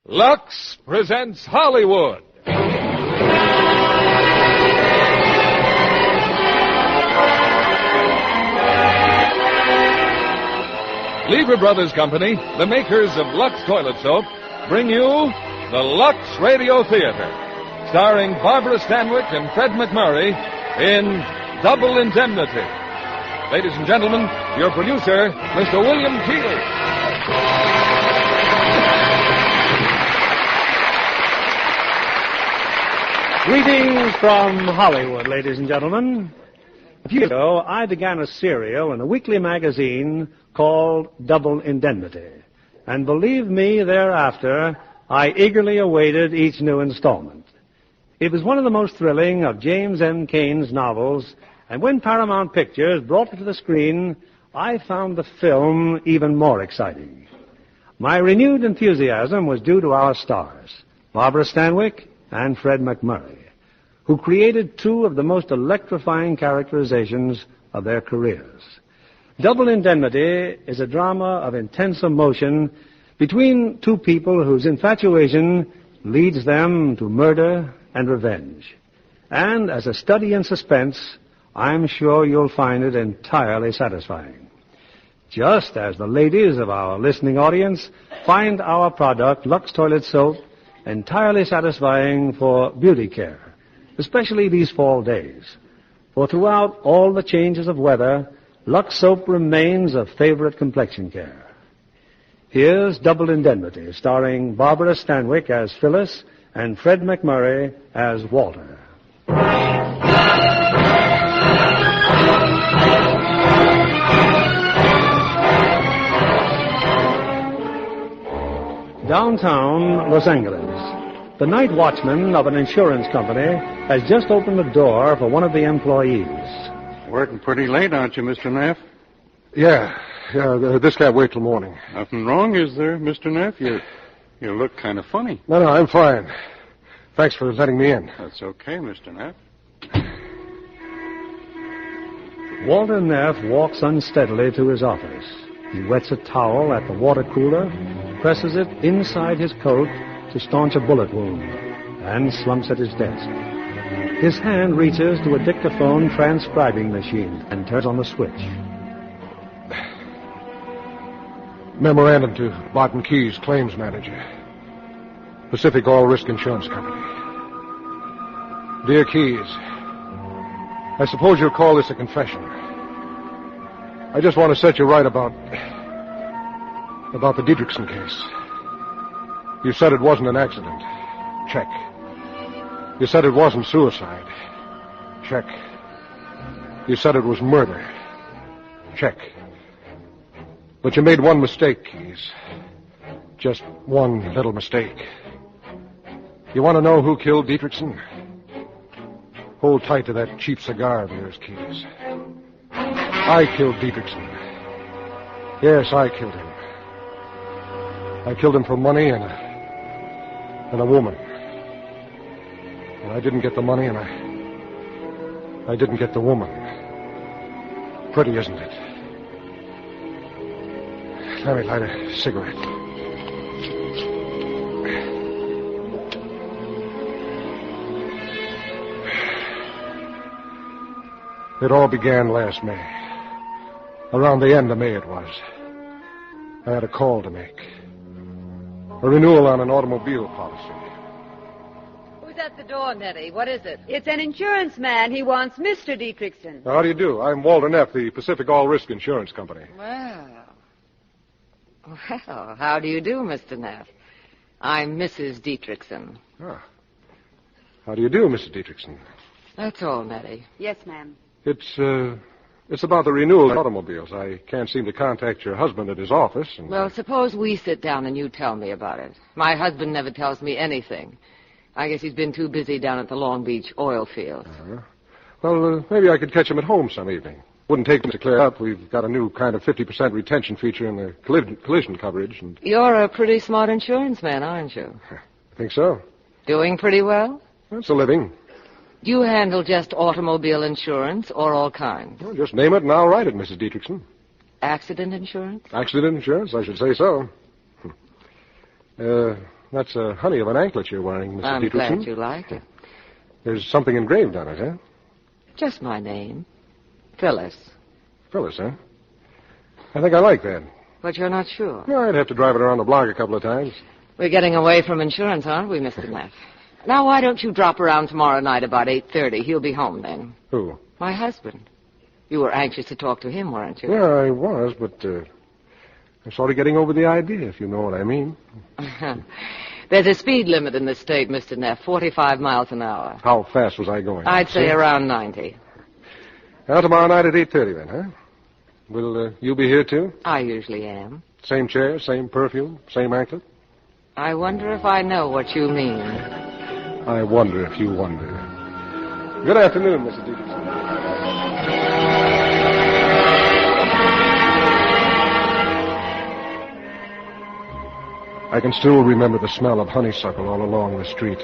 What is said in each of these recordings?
Lux presents Hollywood. Lever Brothers Company, the makers of Lux Toilet Soap, bring you the Lux Radio Theatre, starring Barbara Stanwyck and Fred MacMurray in Double Indemnity. Ladies and gentlemen, your producer, Mr. William Keeley. Greetings from Hollywood, ladies and gentlemen. A few years ago, I began a serial in a weekly magazine called Double Indemnity. And believe me, thereafter, I eagerly awaited each new installment. It was one of the most thrilling of James M. Cain's novels, and when Paramount Pictures brought it to the screen, I found the film even more exciting. My renewed enthusiasm was due to our stars, Barbara Stanwyck and Fred MacMurray, who created two of the most electrifying characterizations of their careers. Double Indemnity is a drama of intense emotion between two people whose infatuation leads them to murder and revenge. And as a study in suspense, I'm sure you'll find it entirely satisfying. Just as the ladies of our listening audience find our product, Lux Toilet Soap, entirely satisfying for beauty care, especially these fall days. For throughout all the changes of weather, Lux Soap remains a favorite complexion care. Here's Double Indemnity, starring Barbara Stanwyck as Phyllis and Fred MacMurray as Walter. Downtown Los Angeles, the night watchman of an insurance company has just opened the door for one of the employees. Working pretty late, aren't you, Mr. Neff? Yeah, this can't wait till morning. Nothing wrong, is there, Mr. Neff? You look kind of funny. No, I'm fine. Thanks for letting me in. That's okay, Mr. Neff. Walter Neff walks unsteadily to his office. He wets a towel at the water cooler, presses it inside his coat to staunch a bullet wound, and slumps at his desk. His hand reaches to a dictaphone transcribing machine and turns on the switch. Memorandum to Barton Keyes, claims manager, Pacific All Risk Insurance Company. Dear Keyes, I suppose you'll call this a confession. I just want to set you right about the Dietrichson case. You said it wasn't an accident. Check. You said it wasn't suicide. Check. You said it was murder. Check. But you made one mistake, Keyes. Just one little mistake. You want to know who killed Dietrichson? Hold tight to that cheap cigar of yours, Keyes. I killed Dietrichson. Yes, I killed him. I killed him for money and a woman. And I didn't get the money, and I didn't get the woman. Pretty, isn't it? Let me light a cigarette. It all began last May. Around the end of May it was. I had a call to make. A renewal on an automobile policy. Who's at the door, Nettie? What is it? It's an insurance man. He wants Mr. Dietrichson. Now, how do you do? I'm Walter Neff, the Pacific All Risk Insurance Company. Well, how do you do, Mr. Neff? I'm Mrs. Dietrichson. Ah. How do you do, Mrs. Dietrichson? That's all, Nettie. Yes, ma'am. It's about the renewal of automobiles. I can't seem to contact your husband at his office. And Well, suppose we sit down and you tell me about it. My husband never tells me anything. I guess he's been too busy down at the Long Beach oil field. Well, maybe I could catch him at home some evening. Wouldn't take him to clear up. We've got a new kind of 50% retention feature in the collision coverage. And You're a pretty smart insurance man, aren't you? I think so. Doing pretty well? It's a living. Do you handle just automobile insurance or all kinds? Well, just name it and I'll write it, Mrs. Dietrichson. Accident insurance? Accident insurance? I should say so. That's a honey of an anklet you're wearing, Mrs. I'm Dietrichson. glad you like it. There's something engraved on it, huh? Just my name. Phyllis. Phyllis, huh? I think I like that. But you're not sure. No, I'd have to drive it around the block a couple of times. We're getting away from insurance, aren't we, Mr. Neff? Now, why don't you drop around tomorrow night about 8:30? He'll be home then. Who? My husband. You were anxious to talk to him, weren't you? Yeah, I was, but I'm sort of getting over the idea, if you know what I mean. There's a speed limit in this state, Mr. Neff, 45 miles an hour. How fast was I going? I'd say around 90. Well, tomorrow night at 8:30 then, huh? Will you be here, too? I usually am. Same chair, same perfume, same anklet? I wonder if I know what you mean. I wonder if you wonder. Good afternoon, Mrs. Dietrichson. I can still remember the smell of honeysuckle all along the street.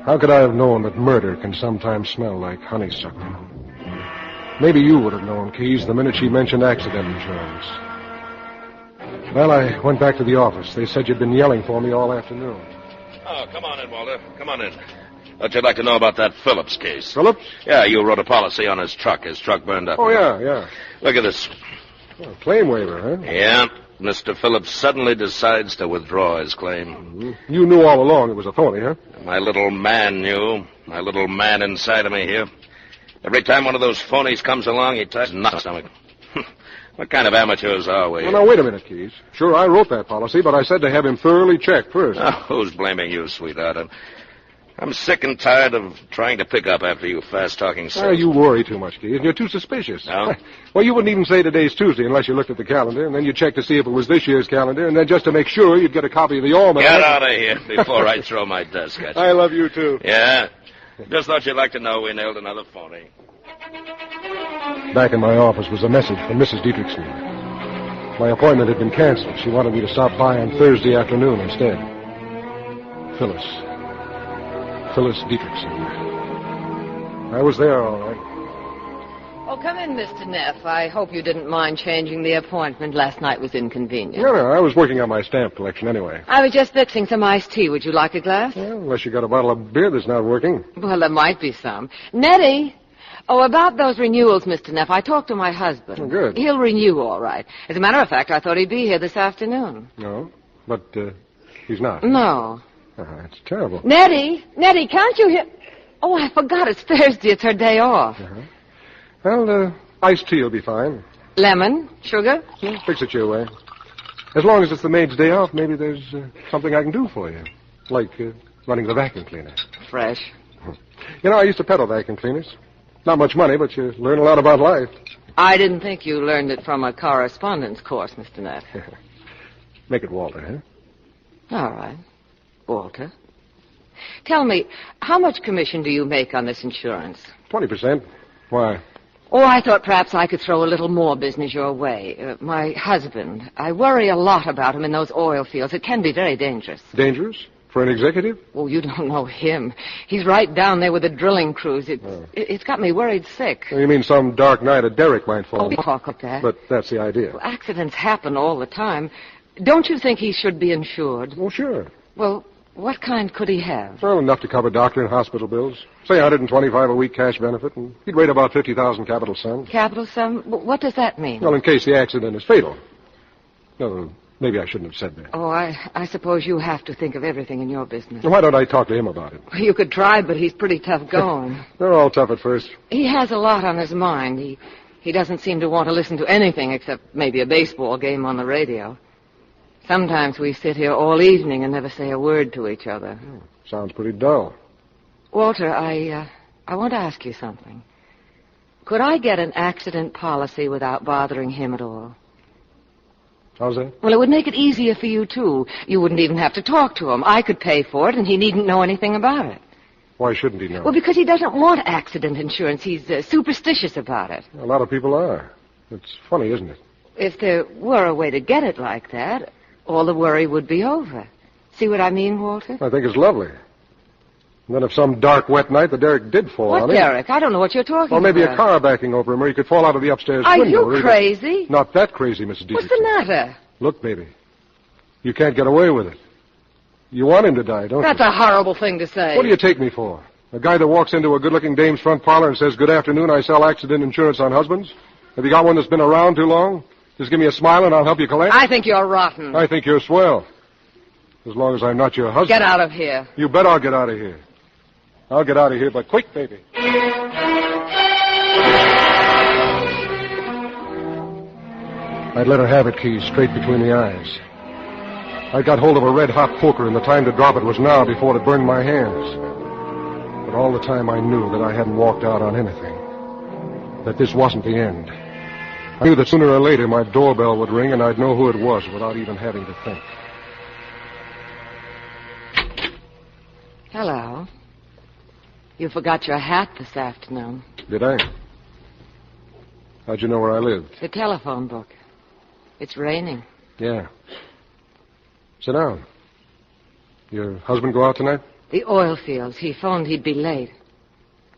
How could I have known that murder can sometimes smell like honeysuckle? Maybe you would have known, Keyes, the minute she mentioned accident insurance. Well, I went back to the office. They said you'd been yelling for me all afternoon. Oh, come on in, Walter. Come on in. What you'd like to know about that Phillips case? Phillips? Yeah, you wrote a policy on his truck. His truck burned up. Oh, yeah. Look at this. Oh, claim waiver, huh? Yeah. Mr. Phillips suddenly decides to withdraw his claim. Mm-hmm. You knew all along it was a phony, huh? My little man knew. My little man inside of me here. Every time one of those phonies comes along, he ties my stomach. What kind of amateurs are we? Well, now, wait a minute, Keyes. Sure, I wrote that policy, but I said to have him thoroughly checked first. Oh, who's blaming you, sweetheart? I'm sick and tired of trying to pick up after you fast-talking salesman. You worry too much, Keyes. You're too suspicious. No? Well, you wouldn't even say today's Tuesday unless you looked at the calendar, and then you checked to see if it was this year's calendar, and then just to make sure, you'd get a copy of the almanac. Get out of here before I throw my desk at you. I love you, too. Yeah? Just thought you'd like to know we nailed another phony. Back in my office was a message from Mrs. Dietrichson. My appointment had been canceled. She wanted me to stop by on Thursday afternoon instead. Phyllis Dietrichson. I was there, all right. Oh, come in, Mr. Neff. I hope you didn't mind changing the appointment. Last night was inconvenient. No, I was working on my stamp collection anyway. I was just fixing some iced tea. Would you like a glass? Well, unless you got a bottle of beer that's not working. Well, there might be some. Nettie! Oh, about those renewals, Mr. Neff, I talked to my husband. Oh, good. He'll renew all right. As a matter of fact, I thought he'd be here this afternoon. No, but he's not. No. That's terrible. Nettie, can't you hear... Oh, I forgot. It's Thursday. It's her day off. Uh-huh. Well, iced tea will be fine. Lemon? Sugar? Yeah, fix it your way. As long as it's the maid's day off, maybe there's something I can do for you. Like running the vacuum cleaner. Fresh. You know, I used to peddle vacuum cleaners. Not much money, but you learn a lot about life. I didn't think you learned it from a correspondence course, Mr. Neff. Make it Walter, huh? All right. Walter. Tell me, how much commission do you make on this insurance? 20%. Why? Oh, I thought perhaps I could throw a little more business your way. My husband, I worry a lot about him in those oil fields. It can be very dangerous. Dangerous? For an executive? Oh, you don't know him. He's right down there with the drilling crews. It's got me worried sick. You mean some dark night a derrick might fall? Oh, talk of that. But that's the idea. Well, accidents happen all the time. Don't you think he should be insured? Oh, sure. Well, what kind could he have? Well, enough to cover doctor and hospital bills. Say $125 a week cash benefit, and he'd rate about $50,000 capital sum. Capital sum? What does that mean? Well, in case the accident is fatal. No, maybe I shouldn't have said that. Oh, I suppose you have to think of everything in your business. Why don't I talk to him about it? You could try, but he's pretty tough going. They're all tough at first. He has a lot on his mind. He doesn't seem to want to listen to anything except maybe a baseball game on the radio. Sometimes we sit here all evening and never say a word to each other. Sounds pretty dull. Walter, I want to ask you something. Could I get an accident policy without bothering him at all? How's that? Well, it would make it easier for you, too. You wouldn't even have to talk to him. I could pay for it, and he needn't know anything about it. Why shouldn't he know? Well, because he doesn't want accident insurance. He's superstitious about it. A lot of people are. It's funny, isn't it? If there were a way to get it like that, all the worry would be over. See what I mean, Walter? I think it's lovely. And then if some dark, wet night the derrick did fall on him... What derrick? I don't know what you're talking about. Or maybe a car backing over him, or he could fall out of the upstairs Are window. you crazy? Not that crazy, Mrs. Dietrichson. What's the matter? Look, baby. You can't get away with it. You want him to die, don't you? That's a horrible thing to say. What do you take me for? A guy that walks into a good-looking dame's front parlor and says, "Good afternoon, I sell accident insurance on husbands." Have you got one that's been around too long? Just give me a smile and I'll help you collect. I think you're rotten. I think you're swell. As long as I'm not your husband. Get out of here. You bet I'll get out of here. I'll get out of here, but quick, baby. I'd let her have it, Keys, straight between the eyes. I got hold of a red-hot poker, and the time to drop it was now before it burned my hands. But all the time I knew that I hadn't walked out on anything. That this wasn't the end. I knew that sooner or later my doorbell would ring and I'd know who it was without even having to think. Hello. You forgot your hat this afternoon. Did I? How'd you know where I lived? The telephone book. It's raining. Yeah. Sit down. Your husband go out tonight? The oil fields. He phoned he'd be late.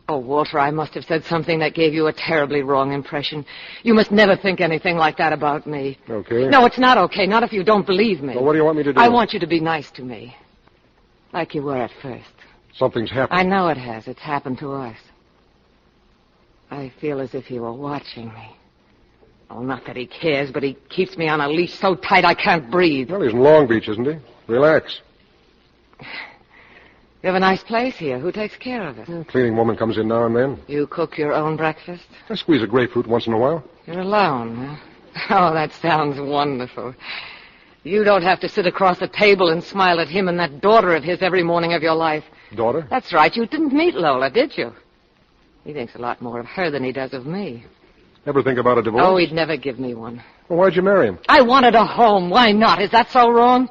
Oh, Walter, I must have said something that gave you a terribly wrong impression. You must never think anything like that about me. Okay. No, it's not okay. Not if you don't believe me. Well, what do you want me to do? I want you to be nice to me. Like you were at first. Something's happened. I know it has. It's happened to us. I feel as if he were watching me. Oh, not that he cares, but he keeps me on a leash so tight I can't breathe. Well, he's in Long Beach, isn't he? Relax. You have a nice place here. Who takes care of it? Cleaning woman comes in now and then. You cook your own breakfast? I squeeze a grapefruit once in a while. You're alone, huh? Oh, that sounds wonderful. You don't have to sit across the table and smile at him and that daughter of his every morning of your life. Daughter? That's right. You didn't meet Lola, did you? He thinks a lot more of her than he does of me. Ever think about a divorce? Oh, he'd never give me one. Well, why'd you marry him? I wanted a home. Why not? Is that so wrong?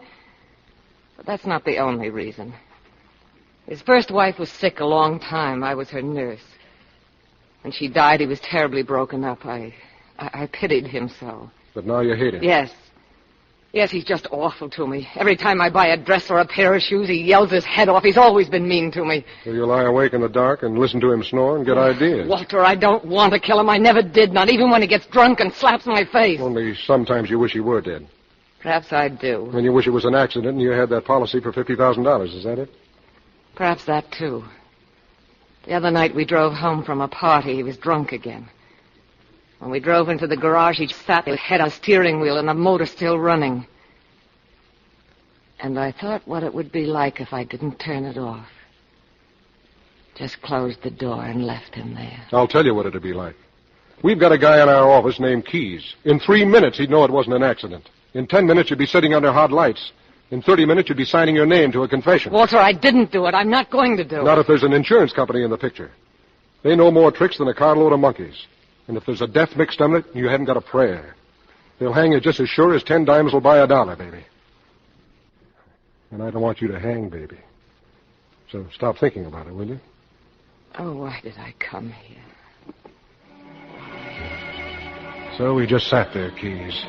But that's not the only reason. His first wife was sick a long time. I was her nurse. When she died, he was terribly broken up. I pitied him so. But now you hate him. Yes. Yes, he's just awful to me. Every time I buy a dress or a pair of shoes, he yells his head off. He's always been mean to me. So you lie awake in the dark and listen to him snore and get ideas. Walter, I don't want to kill him. I never did, not even when he gets drunk and slaps my face. Only sometimes you wish he were dead. Perhaps I do. And you wish it was an accident and you had that policy for $50,000. Is that it? Perhaps that, too. The other night we drove home from a party. He was drunk again. When we drove into the garage, he sat with his head on a steering wheel and the motor still running. And I thought what it would be like if I didn't turn it off. Just closed the door and left him there. I'll tell you what it'd be like. We've got a guy in our office named Keys. In 3 minutes, he'd know it wasn't an accident. In 10 minutes, you'd be sitting under hot lights. In 30 minutes, you'd be signing your name to a confession. Walter, I didn't do it. I'm not going to do it. Not if there's an insurance company in the picture. They know more tricks than a carload of monkeys. And if there's a death mixed in it, you haven't got a prayer. They'll hang you just as sure as 10 dimes will buy $1, baby. And I don't want you to hang, baby. So stop thinking about it, will you? Oh, why did I come here? So we just sat there, Keys.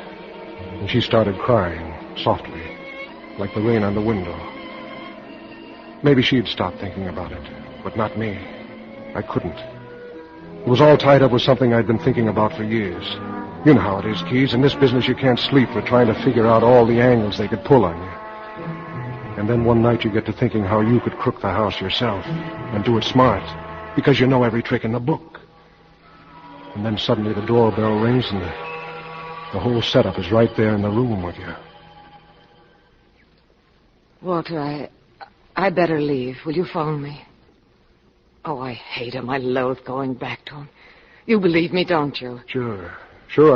And she started crying, softly, like the rain on the window. Maybe she'd stop thinking about it, but not me. I couldn't. It was all tied up with something I'd been thinking about for years. You know how it is, Keys. In this business, you can't sleep for trying to figure out all the angles they could pull on you. And then one night you get to thinking how you could crook the house yourself and do it smart, because you know every trick in the book. And then suddenly the doorbell rings and the whole setup is right there in the room with you. Walter, I better leave. Will you phone me? Oh, I hate him. I loathe going back to him. You believe me, don't you? Sure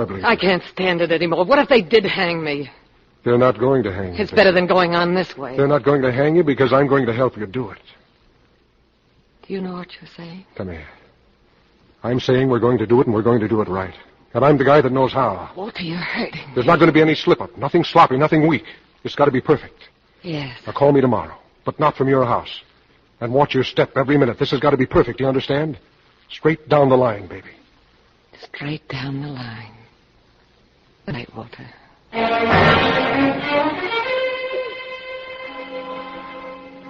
I believe I you. can't stand it anymore. What if they did hang me? They're not going to hang you. It's better than going on this way. They're not going to hang you because I'm going to help you do it. Do you know what you're saying? Come here. I'm saying we're going to do it, and we're going to do it right. And I'm the guy that knows how. Walter, you're hurting me. There's not going to be any slip-up, nothing sloppy, nothing weak. It's got to be perfect. Yes. Now call me tomorrow, but not from your house. And watch your step every minute. This has got to be perfect, you understand? Straight down the line, baby. Straight down the line. Good night, Walter.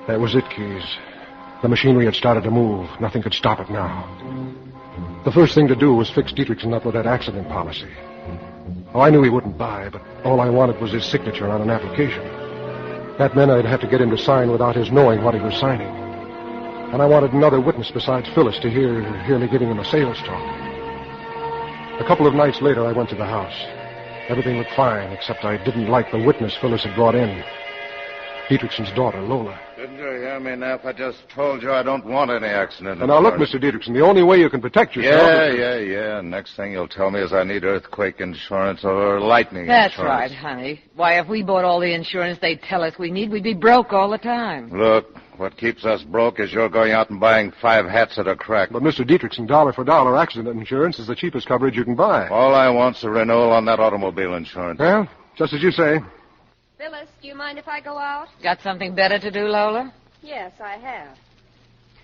That was it, Keys. The machinery had started to move. Nothing could stop it now. The first thing to do was fix Dietrichson up with that accident policy. Oh, I knew he wouldn't buy, but all I wanted was his signature on an application. That meant I'd have to get him to sign without his knowing what he was signing. And I wanted another witness besides Phyllis to hear me giving him a sales talk. A couple of nights later, I went to the house. Everything looked fine, except I didn't like the witness Phyllis had brought in. Dietrichson's daughter, Lola. Didn't you hear me, Neff? I just told you I don't want any accident. And now look, Mr. Dietrichson, the only way you can protect yourself... Yeah. Next thing you'll tell me is I need earthquake insurance or lightning That's insurance. right, honey. Why, if we bought all the insurance they'd tell us we need, we'd be broke all the time. Look, what keeps us broke is you're going out and buying 5 hats at a crack. But, Mr. Dietrichson, dollar for dollar accident insurance is the cheapest coverage you can buy. All I want's a renewal on that automobile insurance. Well, just as you say. Phyllis, do you mind if I go out? Got something better to do, Lola? Yes, I have.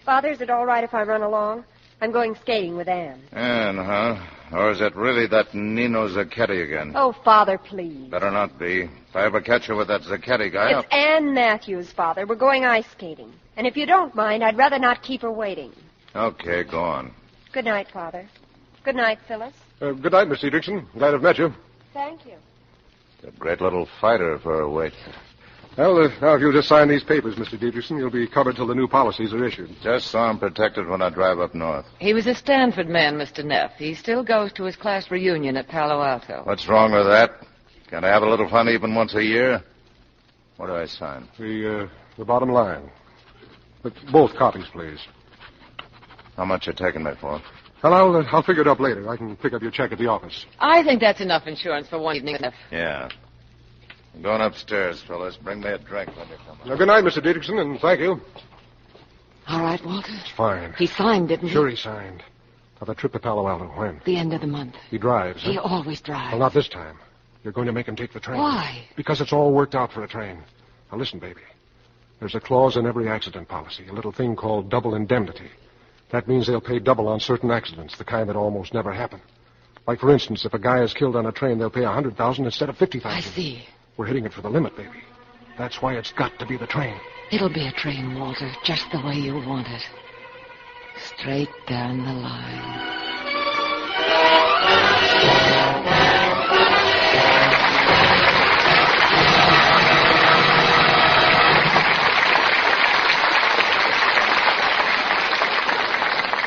Father, is it all right if I run along? I'm going skating with Anne. Anne, huh? Or is it really that Nino Zacchetti again? Oh, Father, please. Better not be. If I ever catch you with that Zacchetti guy... It's Anne Matthews, Father. We're going ice skating. And if you don't mind, I'd rather not keep her waiting. Okay, go on. Good night, Father. Good night, Phyllis. Good night, Miss Dietrichson. Glad I've met you. Thank you. A great little fighter for a weight. Well, now if you'll just sign these papers, Mr. Dietrichson, you'll be covered till the new policies are issued. Just so I'm protected when I drive up north. He was a Stanford man, Mr. Neff. He still goes to his class reunion at Palo Alto. What's wrong with that? Can I have a little fun even once a year? What do I sign? The bottom line. But both copies, please. How much you taking me for? Well, I'll figure it up later. I can pick up your check at the office. I think that's enough insurance for one evening, Neff. Yeah. I'm going upstairs, fellas. Bring me a drink when you come. Now, good night, Mr. Dietrichson, and thank you. All right, Walter. It's fine. He signed, didn't he? Sure he signed. Now, that trip to Palo Alto, when? The end of the month. He drives, He huh? always drives. Well, not this time. You're going to make him take the train. Why? Because it's all worked out for a train. Now, listen, baby. There's a clause in every accident policy, a little thing called double indemnity. That means they'll pay double on certain accidents, the kind that almost never happen. Like, for instance, if a guy is killed on a train, they'll pay $100,000 instead of $50,000. I see. We're hitting it for the limit, baby. That's why it's got to be the train. It'll be a train, Walter, just the way you want it. Straight down the line.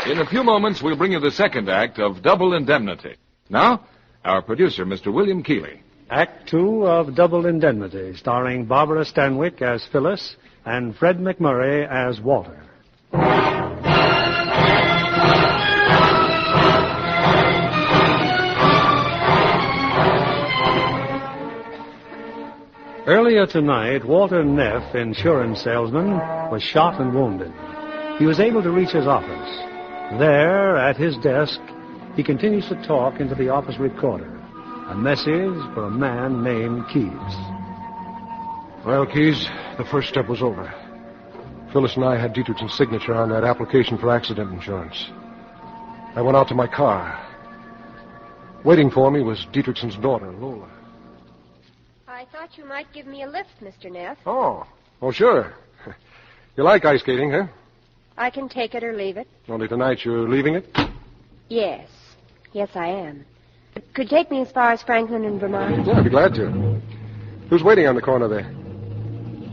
In a few moments, we'll bring you the second act of Double Indemnity. Now, our producer, Mr. William Keeley. Act 2 of Double Indemnity, starring Barbara Stanwyck as Phyllis and Fred MacMurray as Walter. Earlier tonight, Walter Neff, insurance salesman, was shot and wounded. He was able to reach his office. There, at his desk, he continues to talk into the office recorder. A message for a man named Keyes. Well, Keyes, the first step was over. Phyllis and I had Dietrichson's signature on that application for accident insurance. I went out to my car. Waiting for me was Dietrichson's daughter, Lola. I thought you might give me a lift, Mr. Neff. Oh, sure. You like ice skating, huh? I can take it or leave it. Only tonight you're leaving it? Yes. Yes, I am. Could take me as far as Franklin in Vermont. Yeah, I'd be glad to. Who's waiting on the corner there?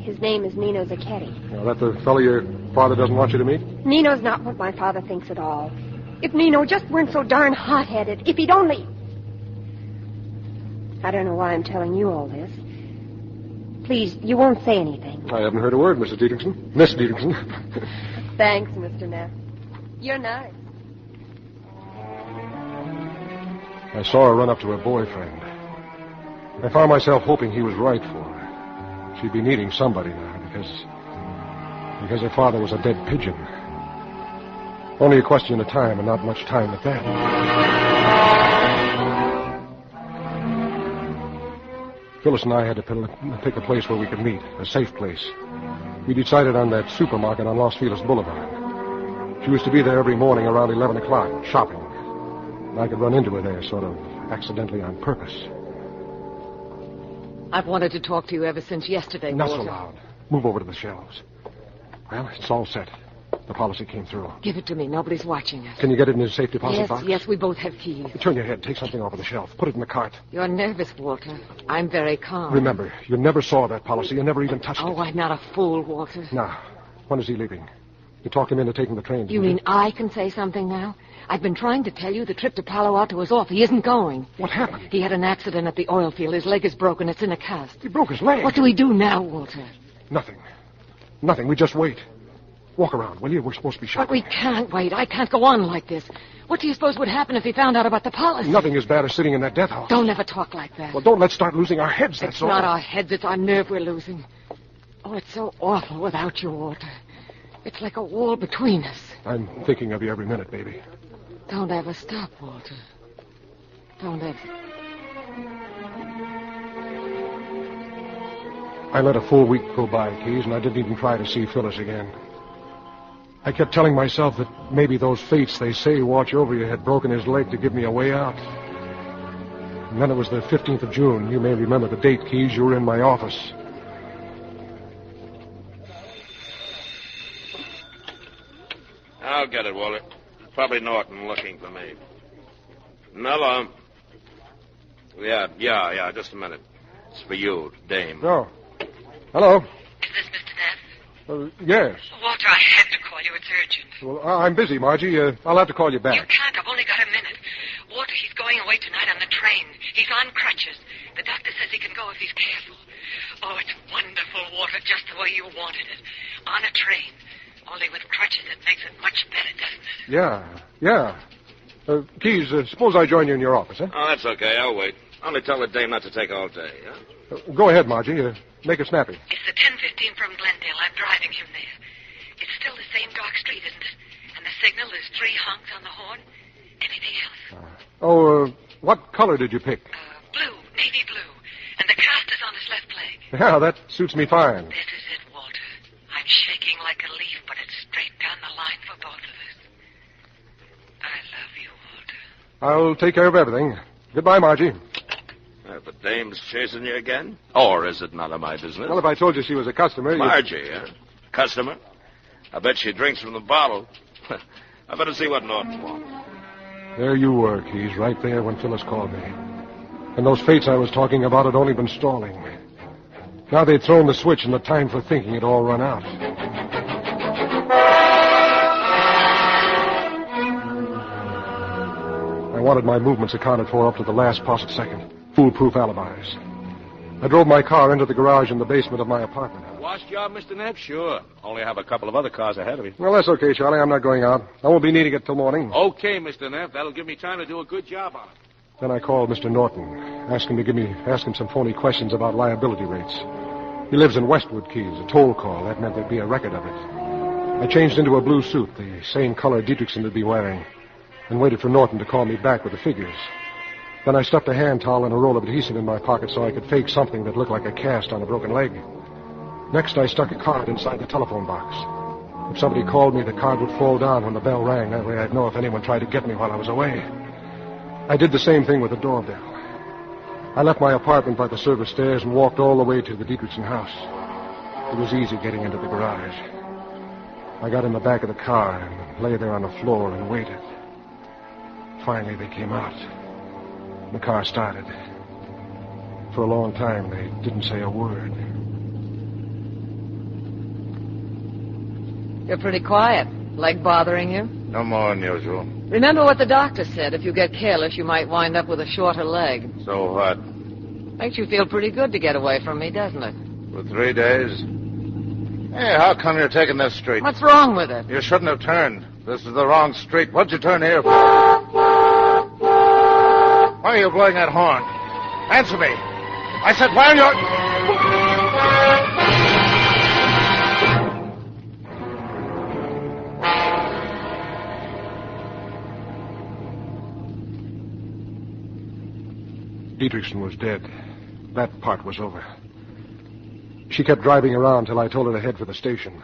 His name is Nino Zacchetti. Now, that the fellow your father doesn't want you to meet? Nino's not what my father thinks at all. If Nino just weren't so darn hot-headed, if he'd only... I don't know why I'm telling you all this. Please, you won't say anything. I haven't heard a word, Mrs. Dietrichson. Miss Dietrichson. Thanks, Mr. Neff. You're nice. I saw her run up to her boyfriend. I found myself hoping he was right for her. She'd be needing somebody now because her father was a dead pigeon. Only a question of time, and not much time at that. Phyllis and I had to pick a place where we could meet, a safe place. We decided on that supermarket on Los Feliz Boulevard. She was to be there every morning around 11 o'clock, shopping. And I could run into her there, sort of accidentally on purpose. I've wanted to talk to you ever since yesterday, Not Walter. so loud. Move over to the shelves. Well, it's all set. The policy came through. Give it to me. Nobody's watching us. Can you get it in his safe deposit box? Yes, we both have keys. Turn your head. Take something off of the shelf. Put it in the cart. You're nervous, Walter. I'm very calm. Remember, you never saw that policy. You never even touched it. Oh, I'm not a fool, Walter. Now, when is he leaving? You talked him into taking the train. You mean I can say something now? I've been trying to tell you the trip to Palo Alto is off. He isn't going. What happened? He had an accident at the oil field. His leg is broken. It's in a cast. He broke his leg. What do we do now, Walter? Nothing. Nothing. We just wait. Walk around, will you? We're supposed to be shot. But we can't wait. I can't go on like this. What do you suppose would happen if he found out about the policy? Nothing as bad as sitting in that death house. Don't ever talk like that. Well, don't let's start losing our heads, that's all. It's not our heads. It's our nerve we're losing. Oh, it's so awful without you, Walter. It's like a wall between us. I'm thinking of you every minute, baby. Don't ever stop, Walter. Don't ever. I let a full week go by, Keys, and I didn't even try to see Phyllis again. I kept telling myself that maybe those fates they say watch over you had broken his leg to give me a way out. And then it was the 15th of June. You may remember the date, Keys. You were in my office. I'll get it, Walter. Probably Norton looking for me. Hello. Yeah, just a minute. It's for you, Dame. Oh. Hello. Is this Mr. Neff? Yes. Walter, I had to call you. It's urgent. Well, I'm busy, Margie. I'll have to call you back. You can't. I've only got a minute. Walter, he's going away tonight on the train. He's on crutches. The doctor says he can go if he's careful. Oh, it's wonderful, Walter, just the way you wanted it. On a train. Only with crutches, it makes it much better, doesn't it? Yeah. Keys, suppose I join you in your office, huh? Oh, that's okay. I'll wait. Only tell the dame not to take all day, huh? Go ahead, Margie. Make it snappy. It's the 10:15 from Glendale. I'm driving him there. It's still the same dark street, isn't it? And the signal is 3 honks on the horn. Anything else? What color did you pick? Blue, navy blue. And the cast is on his left leg. Yeah, that suits me fine. This is it, Walter. I'm shaking like a leaf, but it's straight down the line for both of us. I love you, Walter. I'll take care of everything. Goodbye, Margie. The dame's chasing you again? Or is it none of my business? Well, if I told you she was a customer... Margie, huh? Customer? I bet she drinks from the bottle. I better see what Norton wants. There you were, Keys, right there when Phyllis called me. And those fates I was talking about had only been stalling. Now they'd thrown the switch and the time for thinking had all run out. I wanted my movements accounted for up to the last possible second. Foolproof alibis. I drove my car into the garage in the basement of my apartment. Wash job, Mr. Neff? Sure. Only have a couple of other cars ahead of you. Well, that's okay, Charlie. I'm not going out. I won't be needing it till morning. Okay, Mr. Neff. That'll give me time to do a good job on it. Then I called Mr. Norton, asked him some phony questions about liability rates. He lives in Westwood, Keys, a toll call. That meant there'd be a record of it. I changed into a blue suit, the same color Dietrichson would be wearing, and waited for Norton to call me back with the figures. Then I stuffed a hand towel and a roll of adhesive in my pocket so I could fake something that looked like a cast on a broken leg. Next, I stuck a card inside the telephone box. If somebody called me, the card would fall down when the bell rang. That way I'd know if anyone tried to get me while I was away. I did the same thing with the doorbell. I left my apartment by the service stairs and walked all the way to the Dietrichson house. It was easy getting into the garage. I got in the back of the car and lay there on the floor and waited. Finally, they came out. The car started. For a long time, they didn't say a word. You're pretty quiet. Leg bothering you? No more than usual. Remember what the doctor said. If you get careless, you might wind up with a shorter leg. So what? Makes you feel pretty good to get away from me, doesn't it? For 3 days? Hey, how come you're taking this street? What's wrong with it? You shouldn't have turned. This is the wrong street. What'd you turn here for? Why are you blowing that horn? Answer me. I said, why are you... Dietrichson was dead. That part was over. She kept driving around till I told her to head for the station.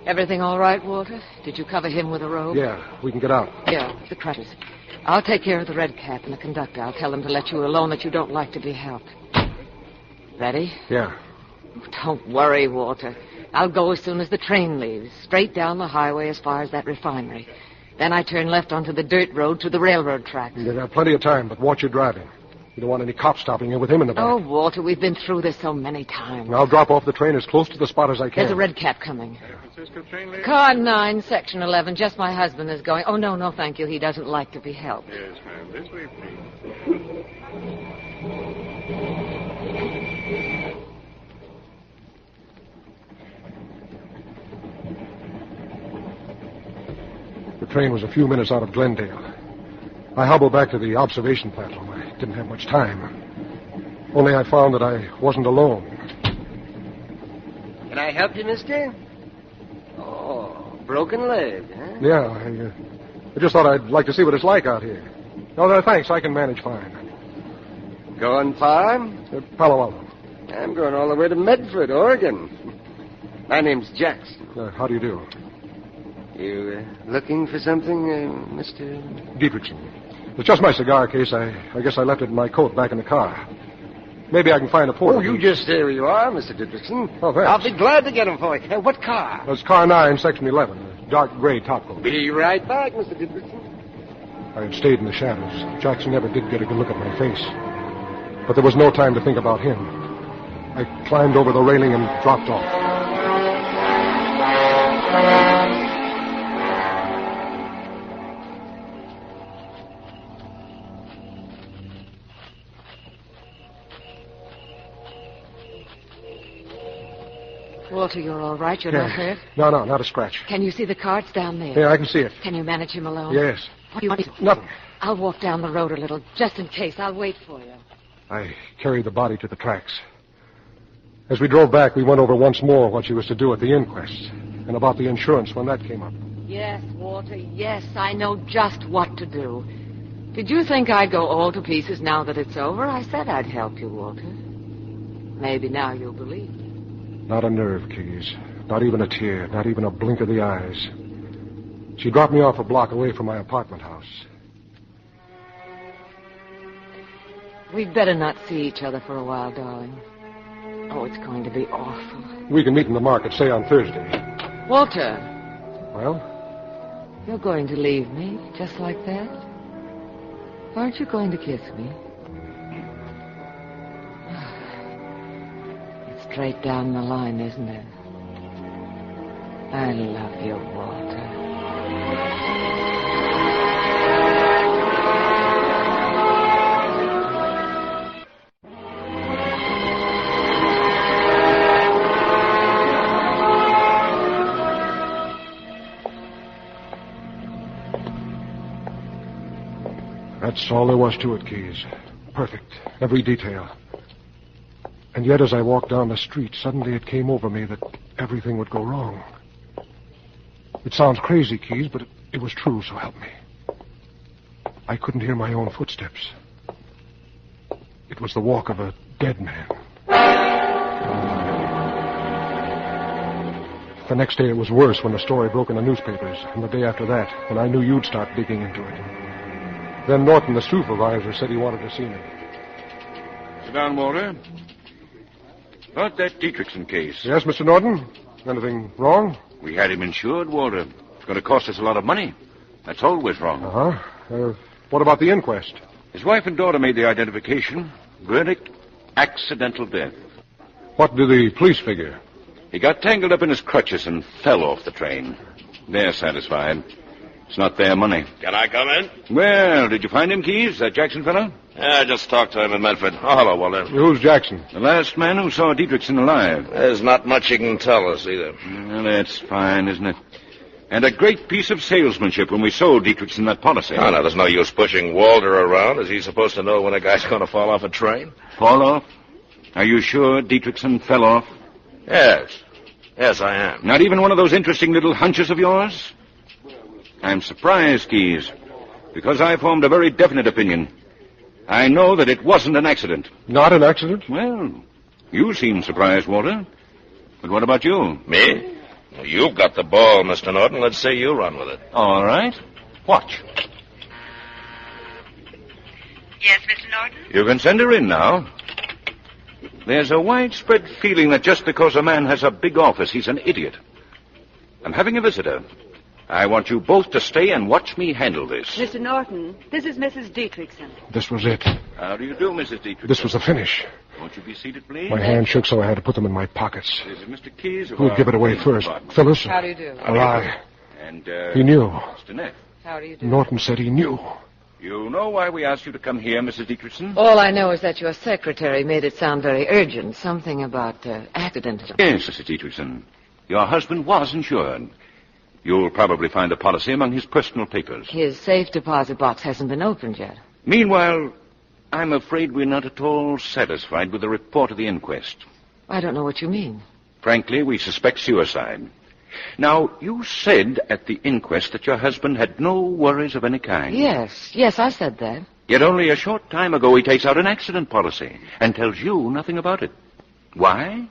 Everything all right, Walter? Did you cover him with a robe? Yeah, we can get out. Yeah, the crutches. I'll take care of the red cap and the conductor. I'll tell them to let you alone, that you don't like to be helped. Ready? Yeah. Don't worry, Walter. I'll go as soon as the train leaves, straight down the highway as far as that refinery. Then I turn left onto the dirt road to the railroad tracks. You got plenty of time, but watch your driving. You don't want any cops stopping you with him in the back. Oh, Walter, we've been through this so many times. I'll drop off the train as close to the spot as I can. There's a red cap coming. Francisco train lady? Car 9, section 11. Just my husband is going. Oh, no, thank you. He doesn't like to be helped. Yes, ma'am. This way, please. The train was a few minutes out of Glendale. I hobbled back to the observation platform. I didn't have much time. Only I found that I wasn't alone. Can I help you, mister? Oh, broken leg, huh? Yeah, I just thought I'd like to see what it's like out here. No, thanks. I can manage fine. Going far? Palo Alto. I'm going all the way to Medford, Oregon. My name's Jackson. How do you do? You looking for something, Mr. Dietrichson. It's just my cigar case. I guess I left it in my coat back in the car. Maybe I can find a porter. Oh, you just stay where you are, Mr. Dietrichson. Oh, thanks. I'll be glad to get him for you. What car? It's car 9, section 11. A dark gray topcoat. Be right back, Mr. Dietrichson. I had stayed in the shadows. Jackson never did get a good look at my face. But there was no time to think about him. I climbed over the railing and dropped off. Walter, you're all right? You're not hurt? No, not a scratch. Can you see the carts down there? Yeah, I can see it. Can you manage him alone? Yes. What do you want me to do? Nothing. I'll walk down the road a little, just in case. I'll wait for you. I carried the body to the tracks. As we drove back, we went over once more what she was to do at the inquest, and about the insurance when that came up. Yes, Walter, yes, I know just what to do. Did you think I'd go all to pieces now that it's over? I said I'd help you, Walter. Maybe now you'll believe. Not a nerve, Keys. Not even a tear. Not even a blink of the eyes. She dropped me off a block away from my apartment house. We'd better not see each other for a while, darling. Oh, it's going to be awful. We can meet in the market, say on Thursday. Walter. Well? You're going to leave me just like that? Aren't you going to kiss me? It's straight down the line, isn't it? I love you, Walter. That's all there was to it, Keys. Perfect. Every detail. And yet, as I walked down the street, suddenly it came over me that everything would go wrong. It sounds crazy, Keys, but it was true, so help me. I couldn't hear my own footsteps. It was the walk of a dead man. The next day it was worse when the story broke in the newspapers, and the day after that, when I knew you'd start digging into it. Then Norton, the supervisor, said he wanted to see me. Sit down, Walter. About that Dietrichson case. Yes, Mr. Norton? Anything wrong? We had him insured, Walter. It's going to cost us a lot of money. That's always wrong. Uh-huh. What about the inquest? His wife and daughter made the identification. Verdict, accidental death. What do the police figure? He got tangled up in his crutches and fell off the train. They're satisfied. It's not their money. Can I come in? Well, did you find him, Keys, that Jackson fellow? Yeah, I just talked to him in Medford. Oh, hello, Walter. Who's Jackson? The last man who saw Dietrichson alive. There's not much you can tell us, either. Well, that's fine, isn't it? And a great piece of salesmanship when we sold Dietrichson that policy. Oh, no, there's no use pushing Walter around. Is he supposed to know when a guy's going to fall off a train? Fall off? Are you sure Dietrichson fell off? Yes. Yes, I am. Not even one of those interesting little hunches of yours? I'm surprised, Keys, because I formed a very definite opinion. I know that it wasn't an accident. Not an accident? Well, you seem surprised, Walter. But what about you? Me? Well, you've got the ball, Mr. Norton. Let's see you run with it. All right. Watch. Yes, Mr. Norton? You can send her in now. There's a widespread feeling that just because a man has a big office, he's an idiot. I'm having a visitor. I want you both to stay and watch me handle this. Mr. Norton, this is Mrs. Dietrichson. This was it. How do you do, Mrs. Dietrichson? This was the finish. Won't you be seated, please? My hand shook, so I had to put them in my pockets. This is Mr. Keys. Who'd give it away first? Phyllis? How do you do? Or I? And, He knew. Mr. Neff. How do you do? Norton said he knew. You know why we asked you to come here, Mrs. Dietrichson? All I know is that your secretary made it sound very urgent. Something about accident. Yes, Mrs. Dietrichson. Your husband was insured. You'll probably find the policy among his personal papers. His safe deposit box hasn't been opened yet. Meanwhile, I'm afraid we're not at all satisfied with the report of the inquest. I don't know what you mean. Frankly, we suspect suicide. Now, you said at the inquest that your husband had no worries of any kind. Yes, I said that. Yet only a short time ago he takes out an accident policy and tells you nothing about it. Why?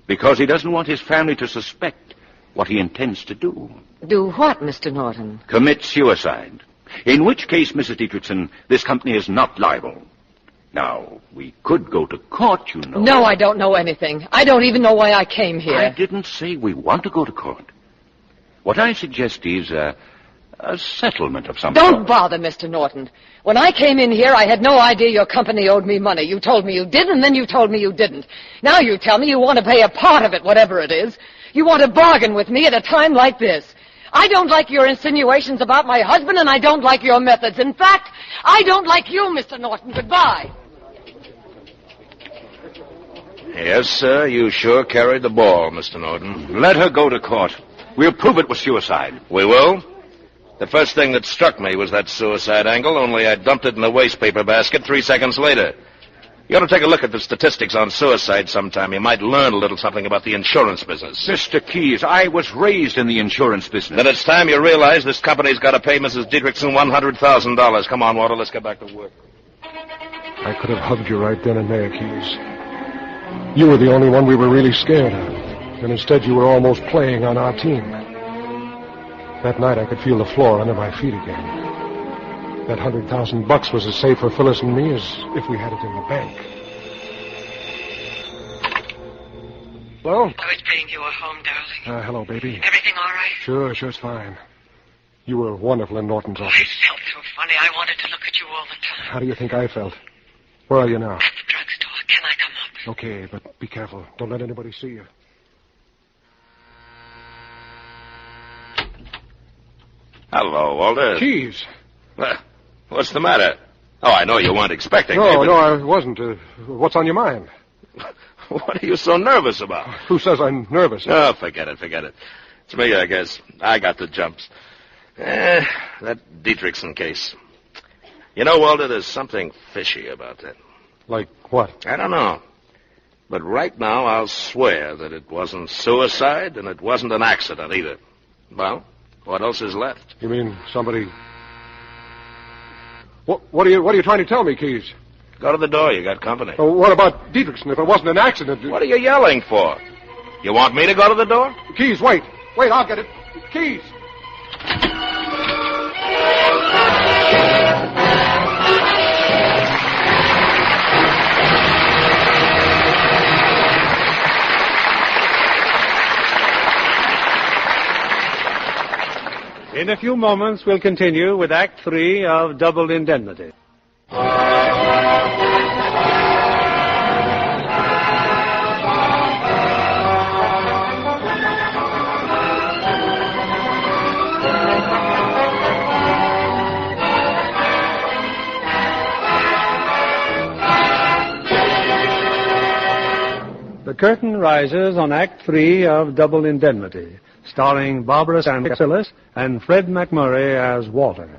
Because he doesn't want his family to suspect what he intends to do. Do what, Mr. Norton? Commit suicide. In which case, Mrs. Dietrichson, this company is not liable. Now, we could go to court, you know. No, I don't know anything. I don't even know why I came here. I didn't say we want to go to court. What I suggest is a settlement of some Don't sort. bother, Mr. Norton. When I came in here, I had no idea your company owed me money. You told me you did, and then you told me you didn't. Now you tell me you want to pay a part of it, whatever it is. You want to bargain with me at a time like this. I don't like your insinuations about my husband, and I don't like your methods. In fact, I don't like you, Mr. Norton. Goodbye. Yes, sir, you sure carried the ball, Mr. Norton. Let her go to court. We'll prove it was suicide. We will? The first thing that struck me was that suicide angle, only I dumped it in the waste paper basket 3 seconds later. You ought to take a look at the statistics on suicide sometime. You might learn a little something about the insurance business. Mr. Keys, I was raised in the insurance business. Then it's time you realize this company's got to pay Mrs. Dietrichson $100,000. Come on, Walter, let's get back to work. I could have hugged you right then and there, Keys. You were the only one we were really scared of. And instead you were almost playing on our team. That night I could feel the floor under my feet again. That $100,000 was as safe for Phyllis and me as if we had it in the bank. Hello? I was bringing you home, darling. Hello, baby. Everything all right? Sure, it's fine. You were wonderful in Norton's I office. felt so funny. I wanted to look at you all the time. How do you think I felt? Where are you now? At the drugstore. Can I come up? Okay, but be careful. Don't let anybody see you. Hello, Walter. Keys. What's the matter? Oh, I know you weren't expecting me, No, but... no, I wasn't. What's on your mind? What are you so nervous about? Who says I'm nervous? Oh, forget it. It's me, I guess. I got the jumps. That Dietrichson case. You know, Walter, there's something fishy about that. Like what? I don't know. But right now, I'll swear that it wasn't suicide and it wasn't an accident either. Well, what else is left? You mean somebody... What are you trying to tell me, Keys? Go to the door. You got company. Oh, what about Dietrichson? If it wasn't an accident... What are you yelling for? You want me to go to the door? Keys, wait. Wait, I'll get it. Keys. In a few moments, we'll continue with Act 3 of Double Indemnity. The curtain rises on Act 3 of Double Indemnity, starring Barbara Stanwyck as Phyllis and Fred MacMurray as Walter.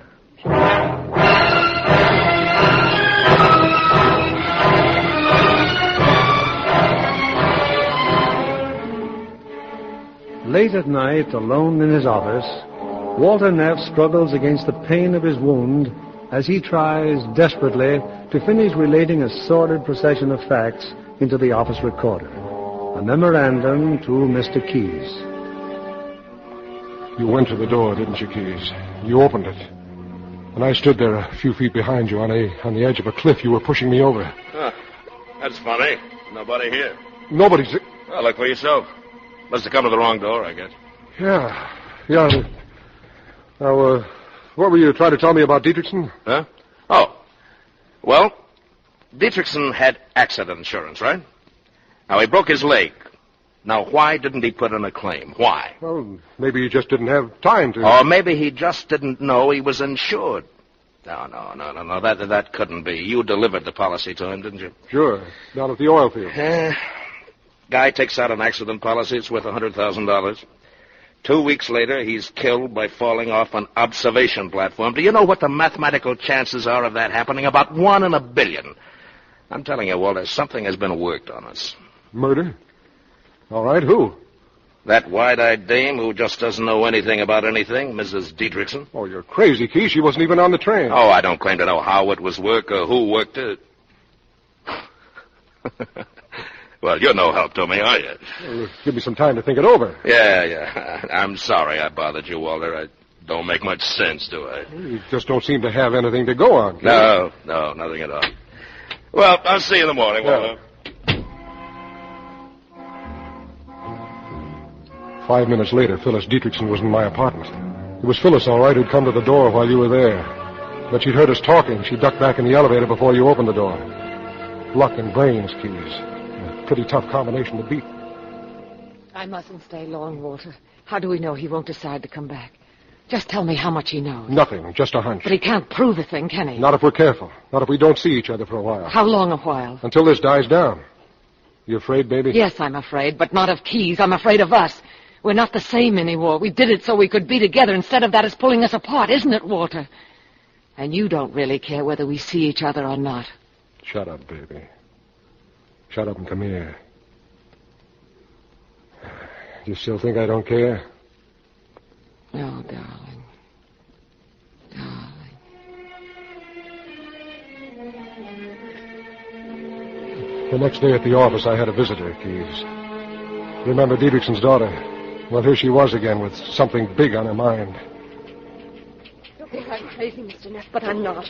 Late at night, alone in his office, Walter Neff struggles against the pain of his wound as he tries desperately to finish relating a sordid procession of facts into the office recorder. A memorandum to Mr. Keys. You went to the door, didn't you, Keys? You opened it. And I stood there a few feet behind you on the edge of a cliff. You were pushing me over. Huh. That's funny. Nobody here. Nobody's... Well, look for yourself. Must have come to the wrong door, I guess. Yeah. Now, what were you trying to tell me about Dietrichson? Huh? Oh. Well, Dietrichson had accident insurance, right? Now, he broke his leg. Now, why didn't he put in a claim? Why? Well, maybe he just didn't have time to... Or maybe he just didn't know he was insured. No. That couldn't be. You delivered the policy to him, didn't you? Sure. Down at the oil field. Guy takes out an accident policy. It's worth $100,000. 2 weeks later, he's killed by falling off an observation platform. Do you know what the mathematical chances are of that happening? About 1 in a billion. I'm telling you, Walter, something has been worked on us. Murder? All right, who? That wide-eyed dame who just doesn't know anything about anything, Mrs. Dietrichson. Oh, you're crazy, Key. She wasn't even on the train. Oh, I don't claim to know how it was worked or who worked it. Well, you're no help to me, are you? Well, give me some time to think it over. Yeah. I'm sorry I bothered you, Walter. I don't make much sense, do I? You just don't seem to have anything to go on. No, nothing at all. Well, I'll see you in the morning, Walter. 5 minutes later, Phyllis Dietrichson was in my apartment. It was Phyllis, all right, who'd come to the door while you were there. But she'd heard us talking. She ducked back in the elevator before you opened the door. Luck and brains, Keys. A pretty tough combination to beat. I mustn't stay long, Walter. How do we know he won't decide to come back? Just tell me how much he knows. Nothing, just a hunch. But he can't prove a thing, can he? Not if we're careful. Not if we don't see each other for a while. How long a while? Until this dies down. You afraid, baby? Yes, I'm afraid, but not of Keys. I'm afraid of us. We're not the same anymore. We did it so we could be together. Instead of that, it's pulling us apart, isn't it, Walter? And you don't really care whether we see each other or not. Shut up, baby. Shut up and come here. You still think I don't care? No, darling. Darling. The next day at the office, I had a visitor, Keys. Remember Dietrichson's daughter? Well, here she was again with something big on her mind. You think I'm crazy, Mr. Neff, but I'm not.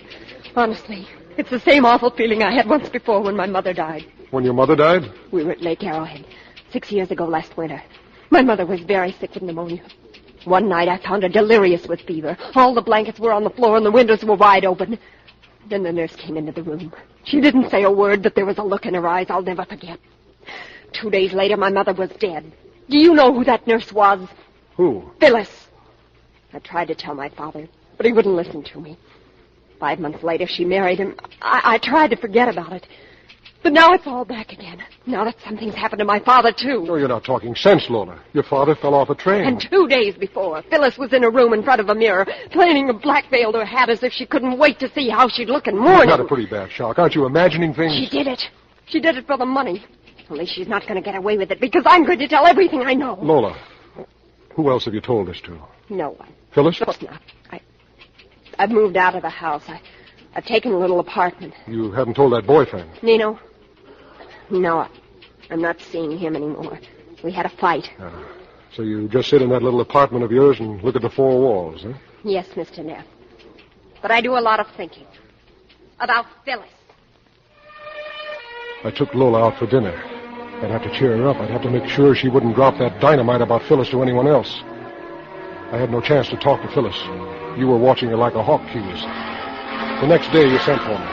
Honestly, it's the same awful feeling I had once before when my mother died. When your mother died? We were at Lake Arrowhead 6 years ago last winter. My mother was very sick with pneumonia. One night I found her delirious with fever. All the blankets were on the floor and the windows were wide open. Then the nurse came into the room. She didn't say a word, but there was a look in her eyes I'll never forget. 2 days later, my mother was dead. Do you know who that nurse was? Who? Phyllis. I tried to tell my father, but he wouldn't listen to me. 5 months later, she married him. I tried to forget about it. But now it's all back again. Now that something's happened to my father, too. No, you're not talking sense, Lola. Your father fell off a train. And 2 days before, Phyllis was in a room in front of a mirror, planning a black veil to her hat as if she couldn't wait to see how she'd look in mourning. Not a pretty bad shock. Aren't you imagining things? She did it. She did it for the money. Only she's not going to get away with it because I'm going to tell everything I know. Lola, who else have you told this to? No one. Phyllis? Of course not. I've moved out of the house. I've taken a little apartment. You haven't told that boyfriend? Nino? No, I'm not seeing him anymore. We had a fight. So you just sit in that little apartment of yours and look at the four walls, huh? Yes, Mr. Neff. But I do a lot of thinking. About Phyllis. I took Lola out for dinner. I'd have to cheer her up. I'd have to make sure she wouldn't drop that dynamite about Phyllis to anyone else. I had no chance to talk to Phyllis. You were watching her like a hawk, Keys. The next day you sent for me.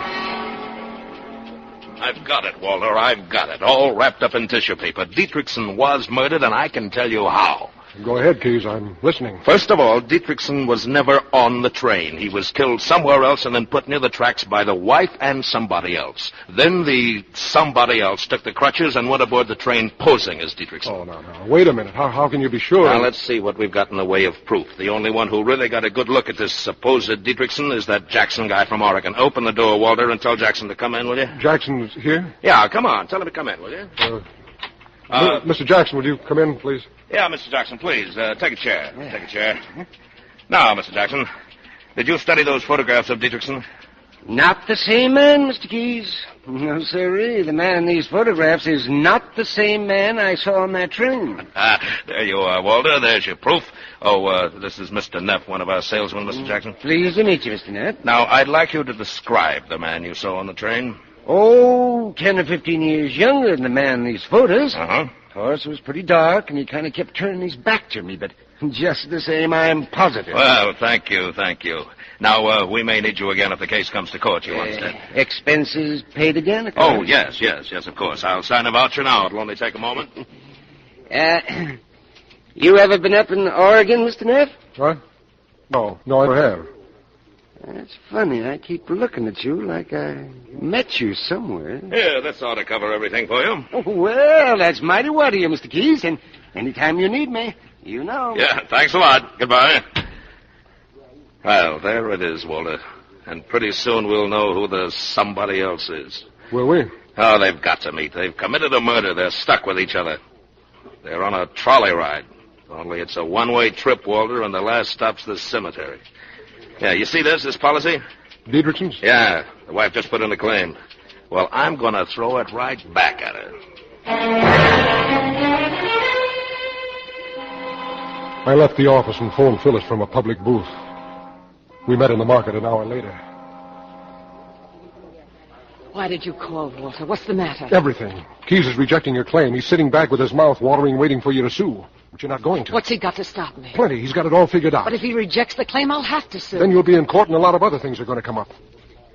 I've got it, Walter. I've got it. All wrapped up in tissue paper. Dietrichson was murdered, and I can tell you how. Go ahead, Keys. I'm listening. First of all, Dietrichson was never on the train. He was killed somewhere else and then put near the tracks by the wife and somebody else. Then the somebody else took the crutches and went aboard the train posing as Dietrichson. Oh, no. Wait a minute. How can you be sure? Now, let's see what we've got in the way of proof. The only one who really got a good look at this supposed Dietrichson is that Jackson guy from Oregon. Open the door, Walter, and tell Jackson to come in, will you? Jackson's here? Yeah, come on. Tell him to come in, will you? Mr. Jackson, will you come in, please? Yeah, Mr. Jackson, please. Take a chair. Yeah. Take a chair. Now, Mr. Jackson, did you study those photographs of Dietrichson? Not the same man, Mr. Keyes. No, sirree. The man in these photographs is not the same man I saw on that train. There you are, Walter. There's your proof. Oh, this is Mr. Neff, one of our salesmen, Mr. Jackson. Pleased to meet you, Mr. Neff. Now, I'd like you to describe the man you saw on the train. Oh, 10 or 15 years younger than the man in these photos. Uh-huh. Horse was pretty dark, and he kind of kept turning his back to me, but just the same, I'm positive. Well, thank you. Now, we may need you again if the case comes to court, you understand? Expenses paid again? Oh, yes, of course. I'll sign a voucher now. It'll only take a moment. You ever been up in Oregon, Mr. Neff? What? No, I never have. That's funny. I keep looking at you like I met you somewhere. Yeah, this ought to cover everything for you. Oh, well, that's mighty wide of you, Mr. Keyes, and anytime you need me, you know. Yeah, thanks a lot. Goodbye. Well, there it is, Walter. And pretty soon we'll know who the somebody else is. Will we? Oh, they've got to meet. They've committed a murder. They're stuck with each other. They're on a trolley ride. Only it's a one-way trip, Walter, and the last stop's the cemetery. Yeah, you see this policy? Dietrichson's? Yeah, the wife just put in a claim. Well, I'm going to throw it right back at her. I left the office and phoned Phyllis from a public booth. We met in the market an hour later. Why did you call, Walter? What's the matter? Everything. Keyes is rejecting your claim. He's sitting back with his mouth watering, waiting for you to sue. But you're not going to. What's he got to stop me? Plenty. He's got it all figured out. But if he rejects the claim, I'll have to sue. Then you'll be in court and a lot of other things are going to come up.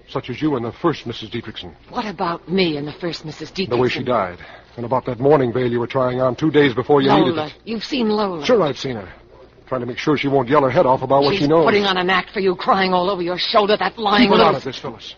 Such as you and the first Mrs. Dietrichson. What about me and the first Mrs. Dietrichson? The way she died. And about that mourning veil you were trying on 2 days before you needed it. You've seen Lola. Sure, I've seen her. Trying to make sure she won't yell her head off about what she knows. She's putting on an act for you, crying all over your shoulder, that lying Keep loose. out of this, Phyllis.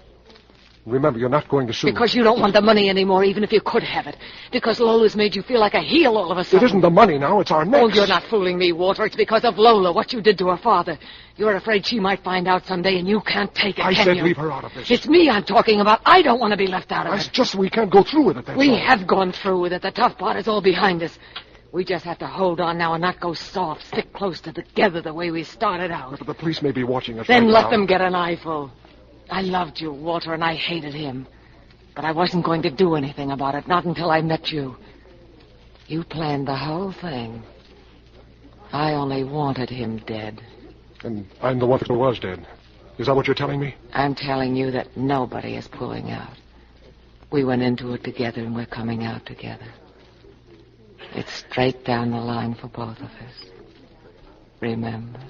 Remember, you're not going to sue. Because you don't want the money anymore, even if you could have it. Because Lola's made you feel like a heel all of a sudden. It isn't the money now, it's our necks. Oh, you're not fooling me, Walter. It's because of Lola, what you did to her father. You're afraid she might find out someday, and you can't take it, I can said you? Leave her out of this. It's me I'm talking about. I don't want to be left out of it. It's just we can't go through with it, that's We all. have gone through with it. The tough part is all behind us. We just have to hold on now and not go soft. Stick close together the way we started out. But the police may be watching us Then right let now. them get an eyeful. I loved you, Walter, and I hated him. But I wasn't going to do anything about it, not until I met you. You planned the whole thing. I only wanted him dead. And I'm the one who was dead. Is that what you're telling me? I'm telling you that nobody is pulling out. We went into it together, and we're coming out together. It's straight down the line for both of us. Remember?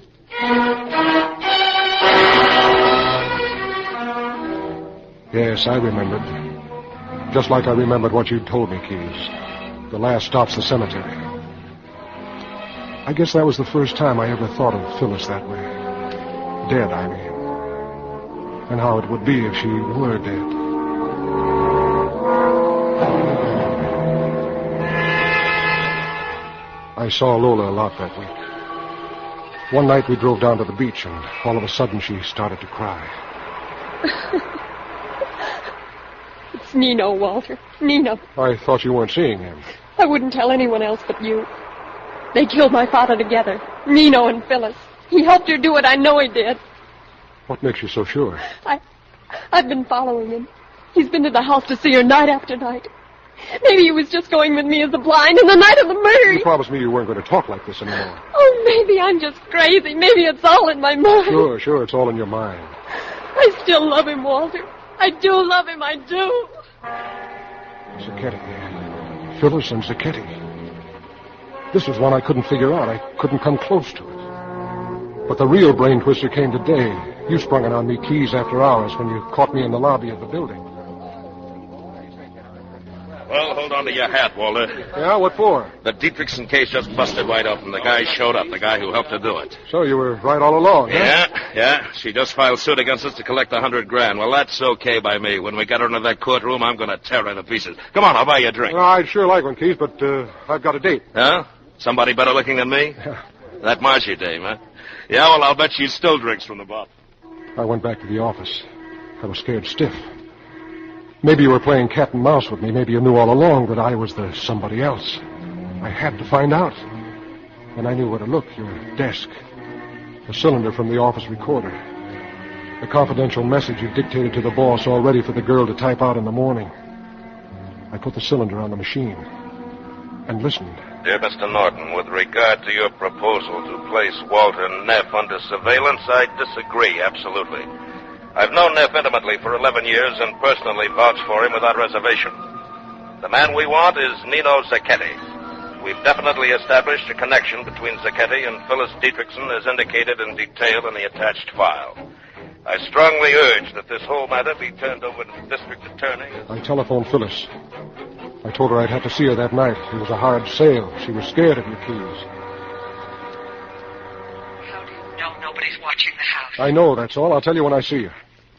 Yes, I remembered. Just like I remembered what you'd told me, Keyes. The last stop's the cemetery. I guess that was the first time I ever thought of Phyllis that way. Dead, I mean. And how it would be if she were dead. I saw Lola a lot that week. One night we drove down to the beach, and all of a sudden she started to cry. It's Nino, Walter. Nino. I thought you weren't seeing him. I wouldn't tell anyone else but you. They killed my father together. Nino and Phyllis. He helped her do it. I know he did. What makes you so sure? I've been following him. He's been to the house to see her night after night. Maybe he was just going with me as the blind in the night of the murder. You promised me you weren't going to talk like this anymore. Oh, maybe I'm just crazy. Maybe it's all in my mind. Sure, it's all in your mind. I still love him, Walter. I do love him, I do. Zacchetti. Phyllis and Zacchetti. This was one I couldn't figure out. I couldn't come close to it. But the real brain twister came today. You sprung it on me, Keyes, after hours when you caught me in the lobby of the building. Well, hold on to your hat, Walter. Yeah, what for? The Dietrichson case just busted right open. The guy showed up, the guy who helped her do it. So you were right all along, huh? Yeah. She just filed suit against us to collect $100,000. Well, that's okay by me. When we get her into that courtroom, I'm going to tear her to pieces. Come on, I'll buy you a drink. Well, I'd sure like one, Keyes, but I've got a date. Huh? Somebody better looking than me? Yeah. That Marcy dame, huh? Yeah, well, I'll bet she still drinks from the bottle. I went back to the office. I was scared stiff. Maybe you were playing cat and mouse with me. Maybe you knew all along that I was the somebody else. I had to find out. And I knew where to look. Your desk. The cylinder from the office recorder. The confidential message you dictated to the boss all ready for the girl to type out in the morning. I put the cylinder on the machine and listened. Dear Mr. Norton, with regard to your proposal to place Walter Neff under surveillance, I disagree, absolutely. I've known Neff intimately for 11 years and personally vouched for him without reservation. The man we want is Nino Zacchetti. We've definitely established a connection between Zacchetti and Phyllis Dietrichson as indicated in detail in the attached file. I strongly urge that this whole matter be turned over to the district attorney. I telephoned Phyllis. I told her I'd have to see her that night. It was a hard sale. She was scared of you, Keys. How do you know nobody's watching the house? I know, that's all. I'll tell you when I see you.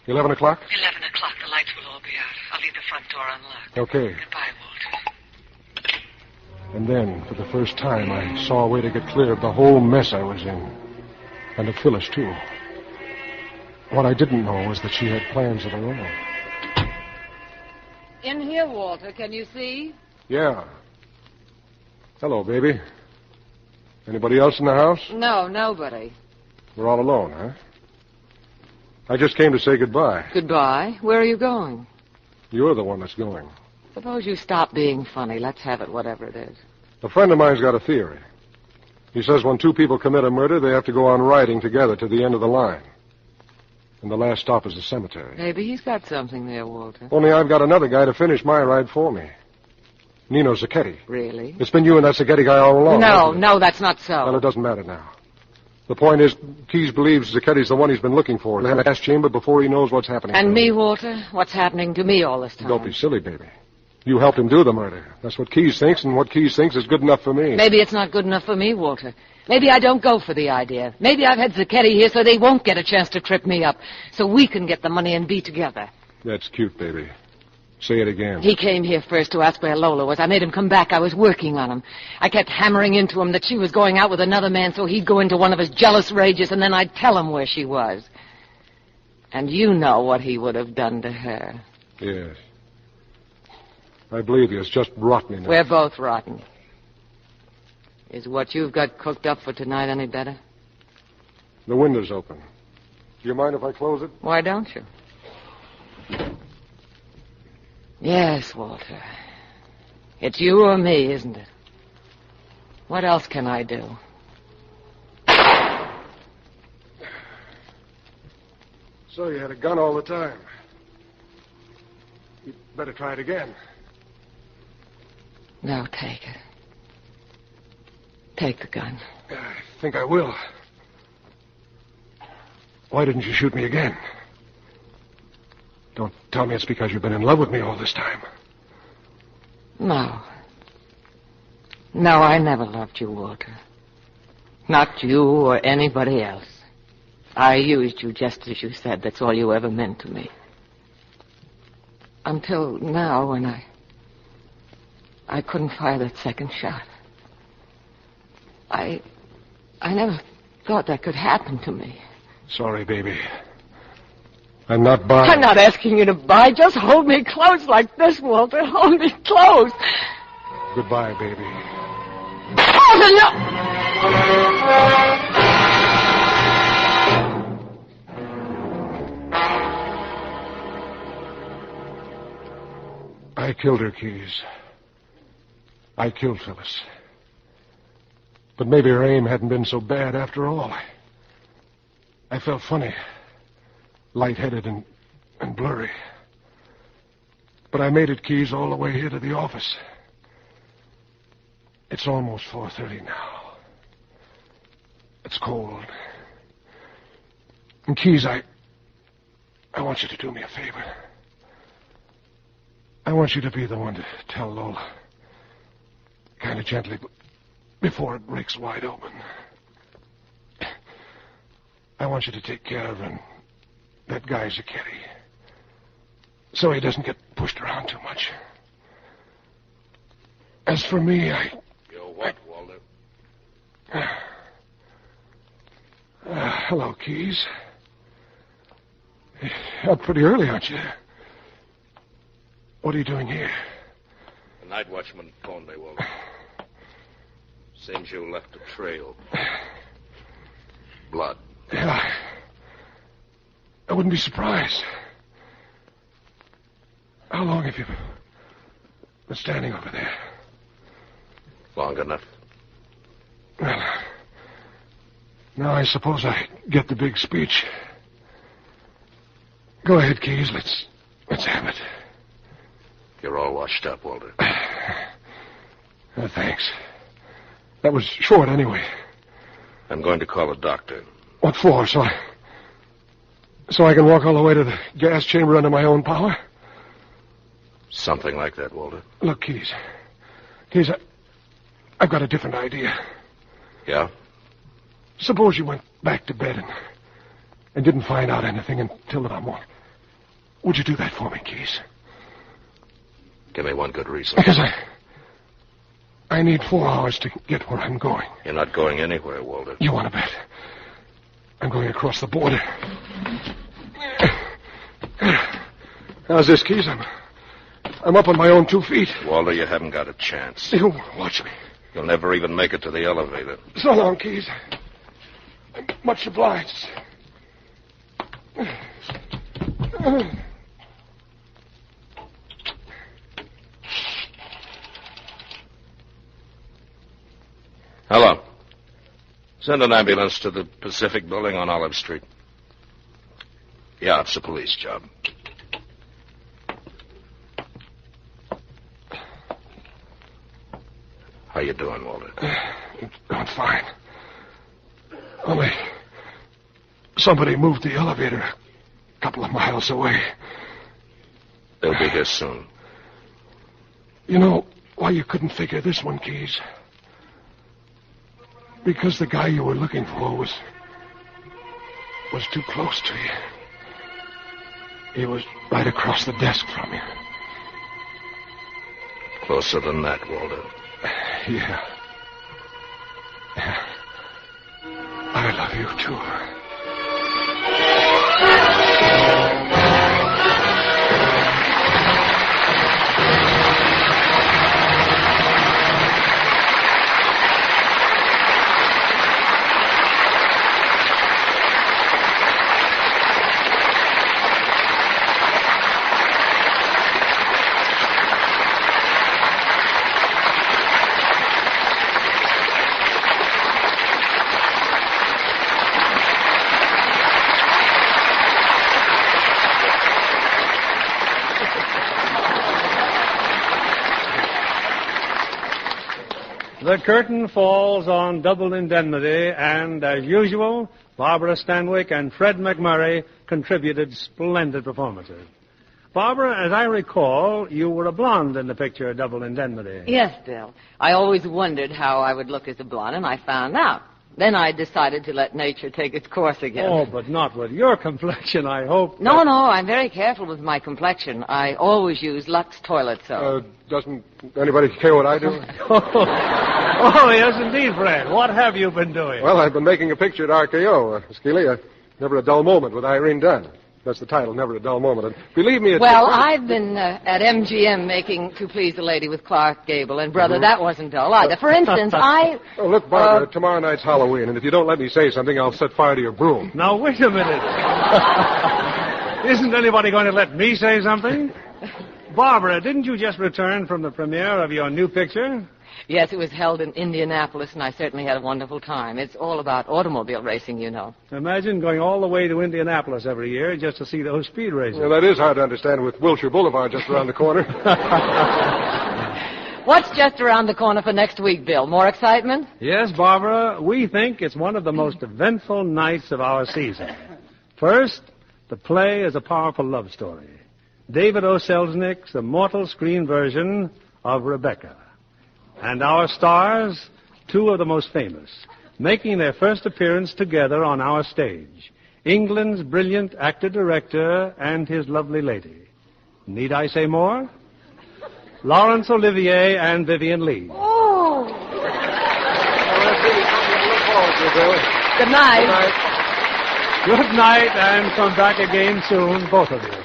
11 o'clock? 11 o'clock. The lights will all be out. I'll leave the front door unlocked. Okay. Goodbye, Walter. And then, for the first time, I saw a way to get clear of the whole mess I was in. And of Phyllis, too. What I didn't know was that she had plans of her own. In here, Walter. Can you see? Yeah. Hello, baby. Anybody else in the house? No, nobody. We're all alone, huh? I just came to say goodbye. Goodbye. Where are you going? You're the one that's going. Suppose you stop being funny. Let's have it, whatever it is. A friend of mine's got a theory. He says when two people commit a murder, they have to go on riding together to the end of the line. And the last stop is the cemetery. Maybe he's got something there, Walter. Only I've got another guy to finish my ride for me. Nino Zacchetti. Really? It's been you and that Zacchetti guy all along. No, that's not so. Well, it doesn't matter now. The point is, Keyes believes Zacchetti's the one he's been looking for. He'll have a gas chamber before he knows what's happening. And me, Walter? What's happening to me all this time? Don't be silly, baby. You helped him do the murder. That's what Keyes thinks, and what Keyes thinks is good enough for me. Maybe it's not good enough for me, Walter. Maybe I don't go for the idea. Maybe I've had Zacchetti here so they won't get a chance to trip me up. So we can get the money and be together. That's cute, baby. Say it again. He came here first to ask where Lola was. I made him come back. I was working on him. I kept hammering into him that she was going out with another man so he'd go into one of his jealous rages and then I'd tell him where she was. And you know what he would have done to her. Yes. I believe you. It's just rotten enough. We're both rotten. Is what you've got cooked up for tonight any better? The window's open. Do you mind if I close it? Why don't you? Yes, Walter. It's you or me, isn't it? What else can I do? So you had a gun all the time. You'd better try it again. No, take it. Take the gun. I think I will. Why didn't you shoot me again? Don't tell me it's because you've been in love with me all this time. No. No, I never loved you, Walter. Not you or anybody else. I used you just as you said. That's all you ever meant to me. Until now, when I couldn't fire that second shot. I never thought that could happen to me. Sorry, baby. I'm not buying. I'm not asking you to buy. Just hold me close like this, Walter. Hold me close. Goodbye, baby. Oh, no! I killed her, Keyes. I killed Phyllis. But maybe her aim hadn't been so bad after all. I felt funny, lightheaded and blurry. But I made it, Keyes, all the way here to the office. It's almost 4:30 now. It's cold. And Keyes, I want you to do me a favor. I want you to be the one to tell Lola, kind of gently, before it breaks wide open. I want you to take care of him, that guy Zacchetti, so he doesn't get pushed around too much. As for me, You're what, Walter? Hello, Keyes. Up pretty early, aren't you? What are you doing here? The night watchman phoned me, Walter. Seems you left a trail. Blood. Yeah, I wouldn't be surprised. How long have you been standing over there? Long enough. Well, now I suppose I get the big speech. Go ahead, Keys. Let's have it. You're all washed up, Walter. Thanks. That was short, anyway. I'm going to call a doctor. What for? So I can walk all the way to the gas chamber under my own power? Something like that, Walter. Look, Keys, I've got a different idea. Yeah? Suppose you went back to bed and didn't find out anything until tomorrow morning. Would you do that for me, Keys? Give me one good reason. Because I need 4 hours to get where I'm going. You're not going anywhere, Walter. You want to bet? I'm going across the border. How's this, Keys? I'm up on my own 2 feet. Walter, you haven't got a chance. You watch me. You'll never even make it to the elevator. So long, Keys. I'm much obliged. Hello. Send an ambulance to the Pacific Building on Olive Street. Yeah, it's a police job. How you doing, Walter? Doing fine. Only somebody moved the elevator a couple of miles away. They'll be here soon. You know why you couldn't figure this one, Keys? Because the guy you were looking for was too close to you. He was right across the desk from you. Closer than that, Walter. Yeah. I love you, too. The curtain falls on Double Indemnity, and as usual, Barbara Stanwyck and Fred MacMurray contributed splendid performances. Barbara, as I recall, you were a blonde in the picture Double Indemnity. Yes, Bill. I always wondered how I would look as a blonde, and I found out. Then I decided to let nature take its course again. Oh, but not with your complexion, I hope. No, I'm very careful with my complexion. I always use Lux toilet soap. Doesn't anybody care what I do? Oh, yes, indeed, Fred. What have you been doing? Well, I've been making a picture at RKO, Skeely. Never a dull moment with Irene Dunn. That's the title, Never a Dull Moment. And believe me, Well, I've been at MGM making To Please the Lady with Clark Gable, and, brother, that wasn't dull either. For instance, Oh, look, Barbara, tomorrow night's Halloween, and if you don't let me say something, I'll set fire to your broom. Now, wait a minute. Isn't anybody going to let me say something? Barbara, didn't you just return from the premiere of your new picture? Yes, it was held in Indianapolis, and I certainly had a wonderful time. It's all about automobile racing, you know. Imagine going all the way to Indianapolis every year just to see those speed races. Yeah, that is hard to understand with Wilshire Boulevard just around the corner. What's just around the corner for next week, Bill? More excitement? Yes, Barbara, we think it's one of the most eventful nights of our season. First, the play is a powerful love story. David O. Selznick's immortal screen version of Rebecca. And our stars, 2 of the most famous, making their first appearance together on our stage. England's brilliant actor-director and his lovely lady. Need I say more? Laurence Olivier and Vivian Lee. Oh! Good night. Good night, and come back again soon, both of you.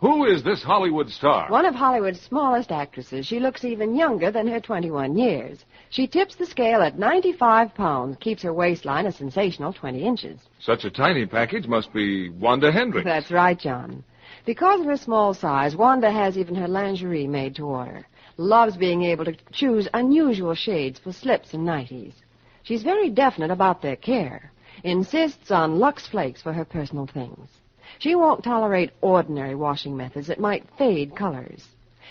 Who is this Hollywood star? One of Hollywood's smallest actresses. She looks even younger than her 21 years. She tips the scale at 95 pounds, keeps her waistline a sensational 20 inches. Such a tiny package must be Wanda Hendricks. That's right, John. Because of her small size, Wanda has even her lingerie made to order. Loves being able to choose unusual shades for slips and nighties. She's very definite about their care. insists on Lux Flakes for her personal things. She won't tolerate ordinary washing methods that might fade colors.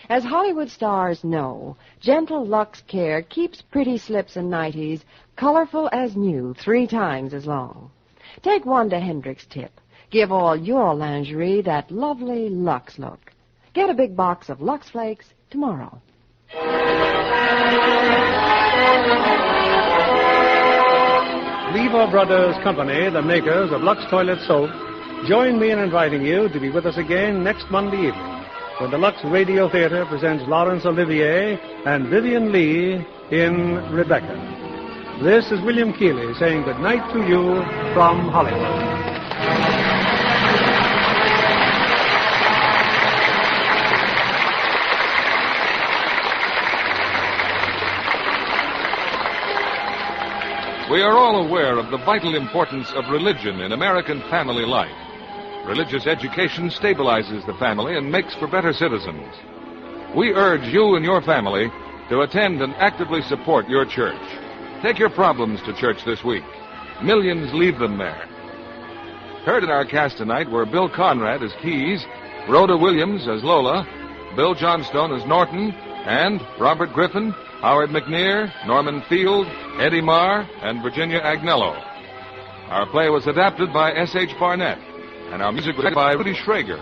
As Hollywood stars know, gentle Lux Care keeps pretty slips and nighties colorful as new 3 times as long. Take Wanda Hendricks' tip. Give all your lingerie that lovely Lux look. Get a big box of Lux Flakes tomorrow. Lever Brothers Company, the makers of Lux Toilet Soap, join me in inviting you to be with us again next Monday evening when the Lux Radio Theatre presents Laurence Olivier and Vivian Lee in Rebecca. This is William Keighley saying good night to you from Hollywood. We are all aware of the vital importance of religion in American family life. Religious education stabilizes the family and makes for better citizens. We urge you and your family to attend and actively support your church. Take your problems to church this week. Millions leave them there. Heard in our cast tonight were Bill Conrad as Keys, Rhoda Williams as Lola, Bill Johnstone as Norton, and Robert Griffin, Howard McNear, Norman Field, Eddie Marr, and Virginia Agnello. Our play was adapted by S.H. Barnett, and our music was by Rudy Schrager.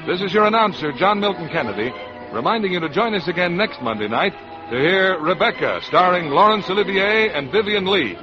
This is your announcer, John Milton Kennedy, reminding you to join us again next Monday night to hear Rebecca, starring Laurence Olivier and Vivian Lee.